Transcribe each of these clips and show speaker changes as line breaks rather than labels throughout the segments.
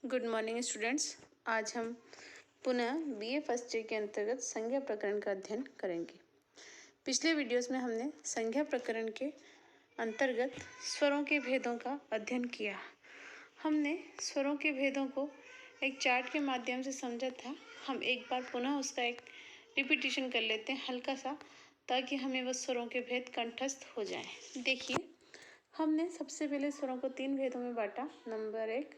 Good morning students. आज हम पुनः बीए फर्स्ट ईयर के अंतर्गत संज्ञा प्रकरण का अध्ययन करेंगे। पिछले वीडियोस में हमने संज्ञा प्रकरण के अंतर्गत स्वरों के भेदों का अध्ययन किया। हमने स्वरों के भेदों को एक चार्ट के माध्यम से समझा था। हम एक बार पुनः उसका एक रिपीटिशन कर लेते हैं हल्का सा, ताकि हमें वह स्वरों के भेद कंठस्थ हो जाएं। देखिए, हमने सबसे पहले स्वरों को 3 भेदों में बांटा। नंबर 1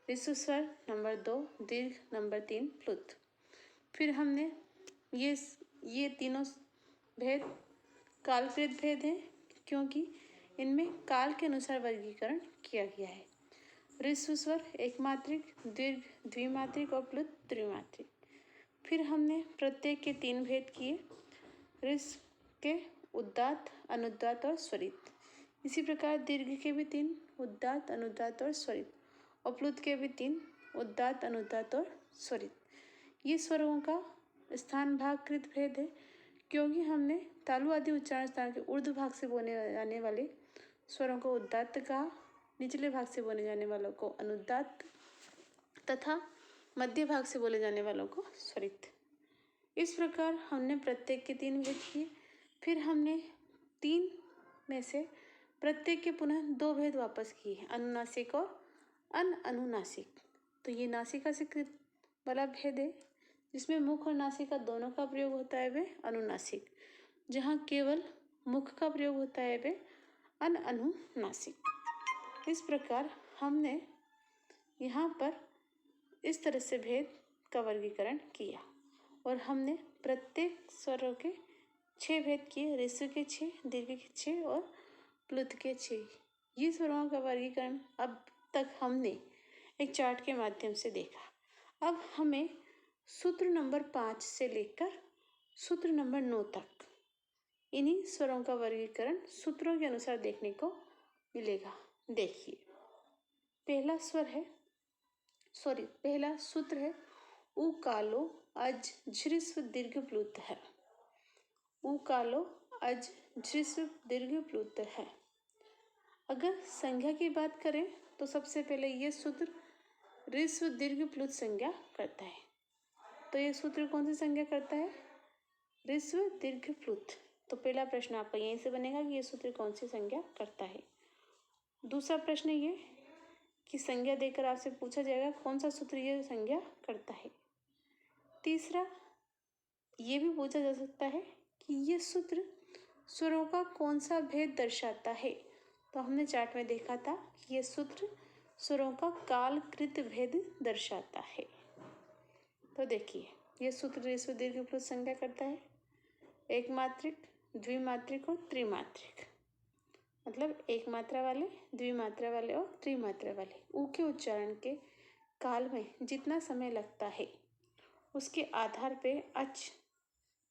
ऋस्व स्वर, नंबर 2 दीर्घ, नंबर 3 प्लुत। फिर हमने ये तीनों भेद कालकृत भेद हैं, क्योंकि इनमें काल के अनुसार वर्गीकरण किया गया है। ऋस्व स्वर एकमात्रिक, दीर्घ द्विमात्रिक और प्लुत त्रिमात्रिक। फिर हमने प्रत्येक के 3 भेद किए। ऋस्व के उदात्त, अनुदात्त और स्वरित। इसी प्रकार दीर्घ के भी 3 उदात्त, अनुदात्त और स्वरित, और प्लुत के भी 3 उदात्त, अनुदात्त और स्वरित। ये स्वरों का स्थान भागकृत भेद है, क्योंकि हमने तालु आदि उच्चारण स्थान के ऊर्ध्व भाग से बोले जाने वाले स्वरों को उदात्त कहा, निचले भाग से बोले जाने वालों को अनुदात्त तथा मध्य भाग से बोले जाने वालों को स्वरित। इस प्रकार हमने प्रत्येक के 3 भेद किए। फिर हमने 3 में से प्रत्येक के पुनः 2 भेद वापस किए, अनुनासिक और अनुनासिक। तो ये नासिका से कृत वाला भेद है, जिसमें मुख और नासिका दोनों का प्रयोग होता है, वे अनुनासिक। जहाँ केवल मुख का प्रयोग होता है, वे अनुनासिक। इस प्रकार हमने यहाँ पर इस तरह से भेद का वर्गीकरण किया, और हमने प्रत्येक स्वरों के 6 भेद किए। ऋस्व के 6, दीर्घ के 6 और प्लुत के 6। ये स्वरों का वर्गीकरण अब तक हमने एक चार्ट के माध्यम से देखा। अब हमें सूत्र नंबर 5 से लेकर सूत्र नंबर 9 तक इन्हीं स्वरों का वर्गीकरण सूत्रों के अनुसार देखने को मिलेगा। देखिए, पहला सूत्र है उ कालो अज झृस्व दीर्घ प्लुत है। उ कालो अज झृस्व दीर्घ प्लुत है। अगर संज्ञा की बात करें तो सबसे पहले ये सूत्र ऋस्व दीर्घ प्लुत संज्ञा करता है। तो ये सूत्र कौन सी संज्ञा करता है? ऋस्व दीर्घ प्लुत। तो पहला प्रश्न आपका यहीं से बनेगा कि ये सूत्र कौन सी संज्ञा करता है। दूसरा प्रश्न ये कि संज्ञा देकर आपसे पूछा जाएगा कौन सा सूत्र ये संज्ञा करता है। तीसरा ये भी पूछा जा सकता है कि ये सूत्र स्वरों का कौन सा भेद दर्शाता है। तो हमने चार्ट में देखा था कि ये सूत्र स्वरों का कालकृत भेद दर्शाता है। तो देखिए, ये सूत्र ऋस्व दीर्घ प्लुत संज्ञा करता है एक मात्रिक, द्विमात्रिक और त्रिमात्रिक। मतलब एक मात्रा वाले, द्विमात्रा वाले और त्रिमात्रा वाले। ऊ के उच्चारण के काल में जितना समय लगता है, उसके आधार पे अच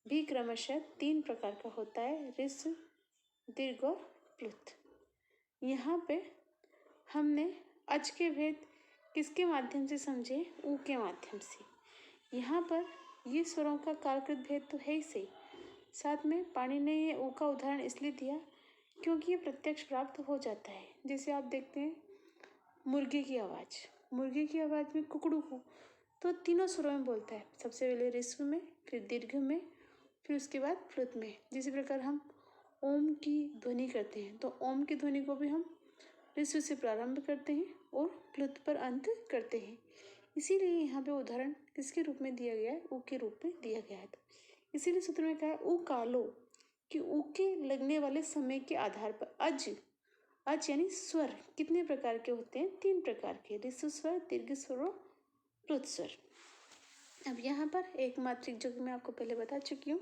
भी क्रमशः 3 प्रकार का होता है, ऋस्व, दीर्घ और प्लुत। यहाँ पे हमने अच के भेद किसके माध्यम से समझे? ऊ के माध्यम से। यहाँ पर ये स्वरों का कालकृत भेद तो है ही सही, साथ में पाणिनि ने ये ऊ का उदाहरण इसलिए दिया क्योंकि ये प्रत्यक्ष प्राप्त हो जाता है। जैसे आप देखते हैं मुर्गे की आवाज़ में कुकड़ू को तो तीनों स्वरों में बोलता है, सबसे पहले ऋस्व में, फिर दीर्घ में, फिर उसके बाद प्लुत में। जिसी प्रकार हम ओम की ध्वनि करते हैं, तो ओम की ध्वनि को भी हम ऋस्व से प्रारंभ करते हैं और प्लुत पर अंत करते हैं। इसीलिए यहाँ पे उदाहरण किसके रूप में दिया गया है? ऊ के रूप में दिया गया है। तो इसीलिए सूत्र में कहा है ऊ कालो, कि ऊ के लगने वाले समय के आधार पर अज यानी स्वर कितने प्रकार के होते हैं? 3 प्रकार के, ऋस्व स्वर, दीर्घ स्वर और प्लुत स्वर। अब यहाँ पर एक मात्रिक, जो कि मैं आपको पहले बता चुकी हूँ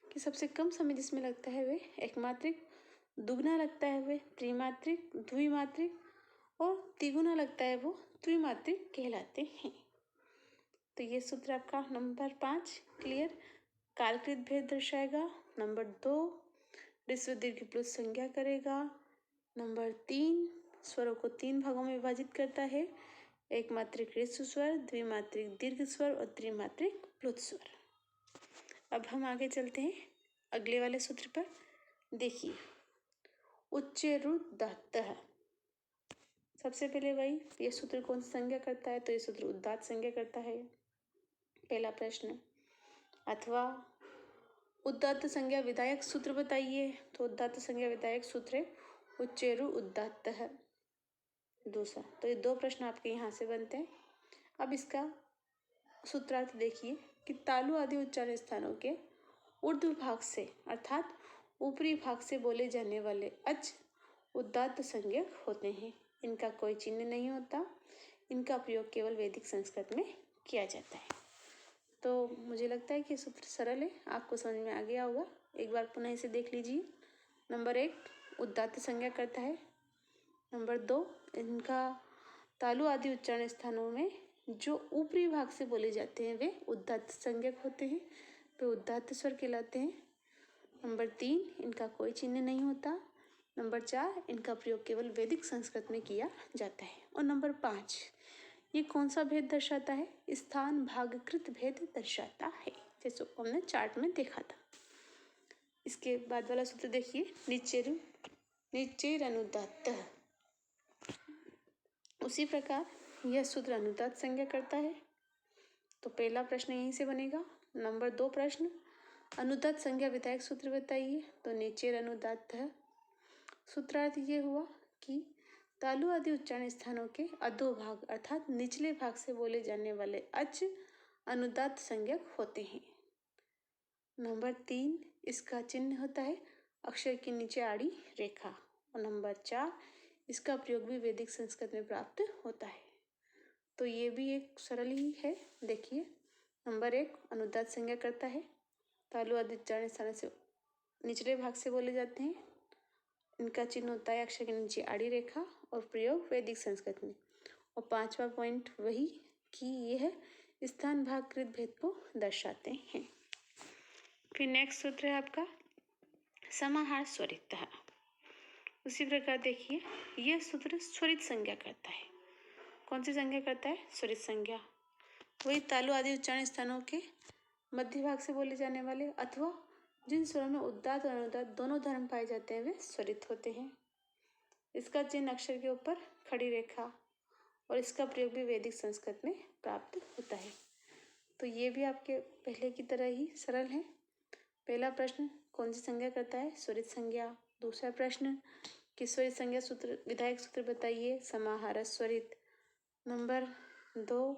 कि सबसे कम समय जिसमें लगता है वे एक मात्रिक, दुगना लगता है वे त्रिमात्रिक, द्विमात्रिक और तिगुना लगता है वो त्रिमात्रिक कहलाते हैं। तो ये सूत्र आपका नंबर 5 क्लियर, कालकृत भेद दर्शाएगा। नंबर 2 ऋस्व दीर्घ प्लुत संज्ञा करेगा। नंबर 3 स्वरों को 3 भागों में विभाजित करता है, एक मात्रिक ऋस्व स्वर, द्विमात्रिक दीर्घ स्वर और त्रिमात्रिक प्लुत स्वर। अब हम आगे चलते हैं अगले वाले सूत्र पर। देखिए, उच्चैरुदात्तः। सबसे पहले वही, ये सूत्र कौन सी संज्ञा करता है, तो ये सूत्र उदात्त संज्ञा करता है, पहला प्रश्न। अथवा उदात्त संज्ञा विधायक सूत्र बताइए, तो उदात्त संज्ञा विधायक सूत्र है उच्चेरु उदात्त है, दूसरा। तो ये दो प्रश्न आपके यहाँ से बनते हैं। अब इसका सूत्रार्थ देखिए कि तालु आदि उच्चारण स्थानों के ऊर्ध्व भाग से अर्थात ऊपरी भाग से बोले जाने वाले अच उदात्त संज्ञक होते हैं। इनका कोई चिन्ह नहीं होता, इनका प्रयोग केवल वैदिक संस्कृत में किया जाता है। तो मुझे लगता है कि सूत्र सरल है, आपको समझ में आ गया होगा। एक बार पुनः इसे देख लीजिए। नंबर 1 उदात्त संज्ञा करता है। नंबर 2 इनका तालु आदि उच्चारण स्थानों में जो ऊपरी भाग से बोले जाते हैं वे उदात्त संज्ञक होते हैं, वे उदात्त स्वर कहलाते हैं। नंबर 3 इनका कोई चिन्ह नहीं होता। नंबर 4 इनका प्रयोग केवल वैदिक संस्कृत में किया जाता है। और नंबर 5 ये कौन सा भेद दर्शाता है, स्थान भागकृत भेद दर्शाता है, जैसे हमने चार्ट में देखा था। इसके बाद वाला सूत्र देखिए, निचेरनुदात्त। उसी प्रकार यह सूत्र अनुदात्त संज्ञा करता है। तो पहला प्रश्न यहीं से बनेगा। नंबर 2 प्रश्न, अनुदात्त संज्ञा विधायक सूत्र बताइए, तो निचेर अनुदात्त है। सूत्रार्थ ये हुआ कि तालु आदि उच्चारण स्थानों के अधोभाग अर्थात निचले भाग से बोले जाने वाले अच अनुदात्त संज्ञक होते हैं। नंबर 3 इसका चिन्ह होता है अक्षर के नीचे आड़ी रेखा। और नंबर 4 इसका प्रयोग भी वैदिक संस्कृत में प्राप्त होता है। तो ये भी एक सरल ही है। देखिए, नंबर 1 अनुदात्त संज्ञा करता है, तालु आदि उच्चारण स्थान से निचले भाग से बोले जाते हैं। इनका चिन्ह होता है अक्षर के नीचे आड़ी रेखा और प्रयोग वैदिक संस्कृत में। और 5वां पॉइंट वही कि यह स्थान भागकृत भेद को दर्शाते हैं। फिर नेक्स्ट सूत्र है आपका समाहार स्वरित। उसी प्रकार देखिए, यह सूत्र स्वरित संज्ञा करता है। कौन सी संज्ञा करता है, स्वरित संज्ञा। वही तालु आदि उच्चारण स्थानों के मध्य भाग से बोले जाने वाले अथवा जिन स्वरों में उदात्त और अनुदात्त दोनों धर्म पाए जाते हैं वे स्वरित होते हैं। इसका चिन्ह अक्षर के ऊपर खड़ी रेखा और इसका प्रयोग भी वैदिक संस्कृत में प्राप्त होता है। तो ये भी आपके पहले की तरह ही सरल है। पहला प्रश्न कौन सी संज्ञा करता है, स्वरित संज्ञा। दूसरा प्रश्न कि स्वरित संज्ञा सूत्र विधायक सूत्र बताइए, समाहार स्वरित। नंबर 2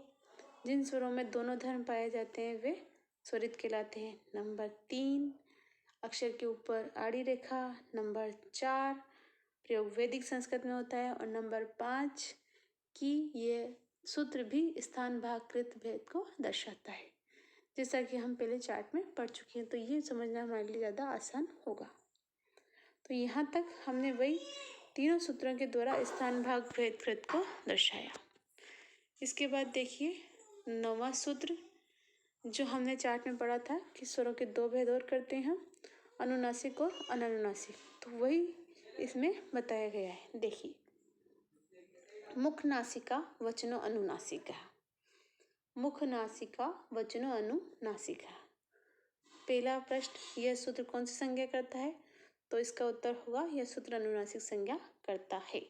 जिन स्वरों में दोनों धर्म पाए जाते हैं वे स्वरित कहलाते हैं। नंबर 3 अक्षर के ऊपर आड़ी रेखा। नंबर 4 प्रयोग वैदिक संस्कृत में होता है। और नंबर 5 कि यह सूत्र भी स्थान भागकृत भेद को दर्शाता है, जैसा कि हम पहले चार्ट में पढ़ चुके हैं। तो ये समझना हमारे लिए ज़्यादा आसान होगा। तो यहाँ तक हमने वही तीनों सूत्रों के द्वारा स्थान भाग भेद कृत को दर्शाया। इसके बाद देखिए 9वां सूत्र जो हमने चार्ट में पढ़ा था कि स्वरों के 2 भेद और करते हैं, अनुनासिक और अननुनासिक। तो वही इसमें बताया गया है। देखिए, मुख नासिका वचनो अनुनासिका, मुख नासिका वचनो अनुनासिका। पहला प्रश्न, यह सूत्र कौन सी संज्ञा करता है, तो इसका उत्तर होगा यह सूत्र अनुनासिक संज्ञा करता है।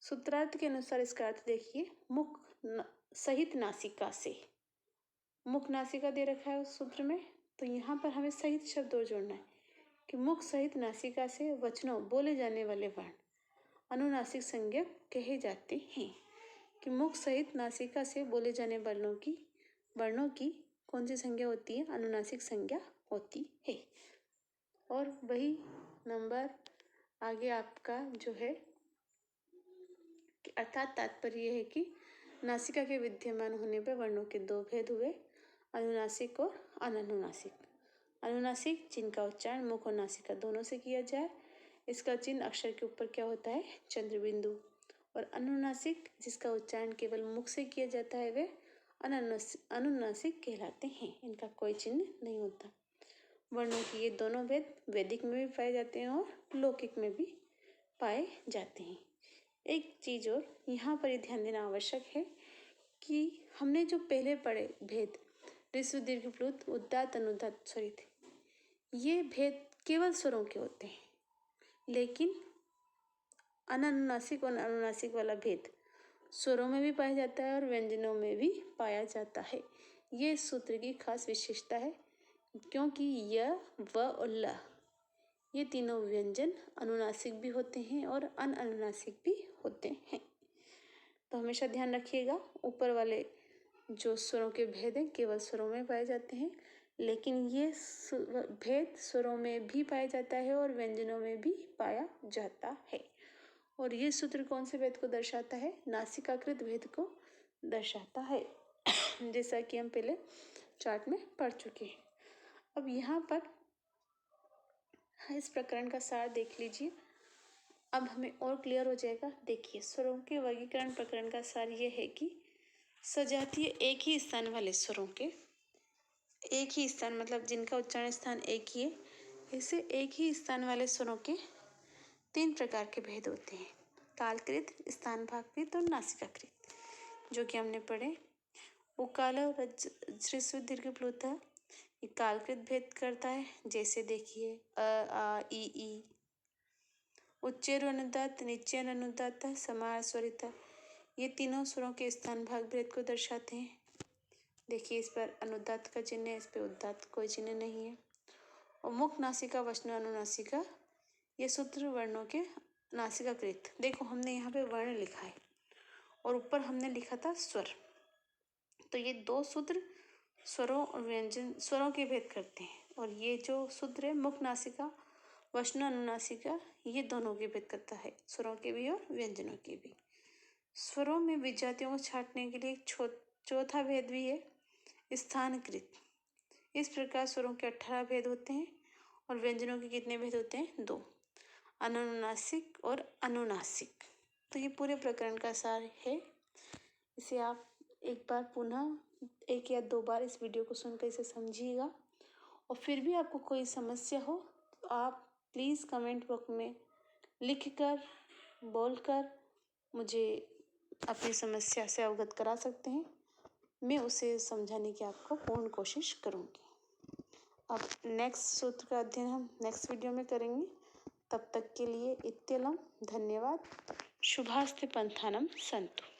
सूत्रार्थ के अनुसार इसका अर्थ देखिए, मुख सहित नासिका से। मुख नासिका दे रखा है उस सूत्र में, तो यहाँ पर हमें सहित शब्द और जोड़ना है कि मुख सहित नासिका से वचनों बोले जाने वाले वर्ण अनुनासिक संज्ञा कहे जाते हैं। कि मुख सहित नासिका से बोले जाने वर्णों की कौन सी संज्ञा होती है, अनुनासिक संज्ञा होती है। और वही नंबर आगे आपका जो है अर्थात तात्पर्य है कि नासिका के विद्यमान होने पर वर्णों के 2 भेद हुए, अनुनासिक और अननुनासिक। अनुनासिक जिनका उच्चारण मुख और नासिका दोनों से किया जाए, इसका चिन्ह अक्षर के ऊपर क्या होता है, चंद्र बिंदु। और अनुनासिक जिसका उच्चारण केवल मुख से किया जाता है वे अनुनासिक कहलाते हैं, इनका कोई चिन्ह नहीं होता। वर्णों के ये दोनों भेद वैदिक में भी पाए जाते हैं और लौकिक में भी पाए जाते हैं। एक चीज और यहाँ पर ध्यान देना आवश्यक है कि हमने जो पहले पढ़े भेद ऋस्व दीर्घ प्लुत उदात्त अनुदात्त स्वरित, ये भेद केवल स्वरों के होते हैं, लेकिन अनानुनासिक और अनुनासिक वाला भेद स्वरों में भी पाया जाता है और व्यंजनों में भी पाया जाता है। ये इस सूत्र की खास विशेषता है, क्योंकि य, व और ल ये तीनों व्यंजन अनुनासिक भी होते हैं और अनअनुनासिक भी होते हैं। तो हमेशा ध्यान रखिएगा, ऊपर वाले जो स्वरों के भेद हैं केवल स्वरों में पाए जाते हैं, लेकिन ये भेद स्वरों में भी पाया जाता है और व्यंजनों में भी पाया जाता है। और ये सूत्र कौन से भेद को दर्शाता है? नासिकाकृत भेद को दर्शाता है, जैसा कि हम पहले चार्ट में पढ़ चुके हैं। अब यहाँ पर इस प्रकरण का सार देख लीजिए, अब हमें और क्लियर हो जाएगा। देखिए, स्वरों के वर्गीकरण प्रकरण का सार ये है कि सजातीय एक ही स्थान वाले स्वरों के, एक ही स्थान मतलब जिनका उच्चारण स्थान एक ही है, ऐसे एक ही स्थान वाले स्वरों के 3 प्रकार के भेद होते हैं, कालकृत, स्थानभागकृत और नासिकाकृत, जो कि हमने पढ़े। उकाल और ह्रस्व दीर्घ प्लुत ये कालकृत भेद करता है, जैसे देखिए अ, आ, ई, उच्चैर अनुदात, निच्चैर अनुदात, समाहार स्वरित, ये तीनों स्वरों के स्थान भाग भेद को दर्शाते हैं। देखिए, इस पर अनुदात का चिन्ह है, इस पर उदात कोई चिन्ह नहीं है। और मुख नासिका वचन अनुनासिका ये सूत्र वर्णों के नासिकाकृत। देखो, हमने यहाँ पे वर्ण लिखा है और ऊपर हमने लिखा था स्वर, तो ये 2 सूत्र स्वरों और व्यंजन स्वरों के भेद करते हैं, और ये जो सूत्र है मुख नासिका वचन अनुनासिका ये दोनों के भेद करता है, स्वरों के भी और व्यंजनों के भी। स्वरों में विजातियों को छांटने के लिए एक चौथा भेद भी है, स्थानकृत। इस प्रकार स्वरों के 18 भेद होते हैं और व्यंजनों के कितने भेद होते हैं? 2, अनानुनासिक और अनुनासिक। तो ये पूरे प्रकरण का सार है। इसे आप एक बार पुनः 1 या 2 बार इस वीडियो को सुनकर इसे समझिएगा, और फिर भी आपको कोई समस्या हो तो आप प्लीज़ कमेंट बॉक्स में लिखकर बोलकर मुझे अपनी समस्या से अवगत करा सकते हैं। मैं उसे समझाने की आपको पूर्ण कोशिश करूँगी। अब नेक्स्ट सूत्र का अध्ययन हम नेक्स्ट वीडियो में करेंगे। तब तक के लिए इत्यलं, धन्यवाद। शुभास्ते पंथानम संतु।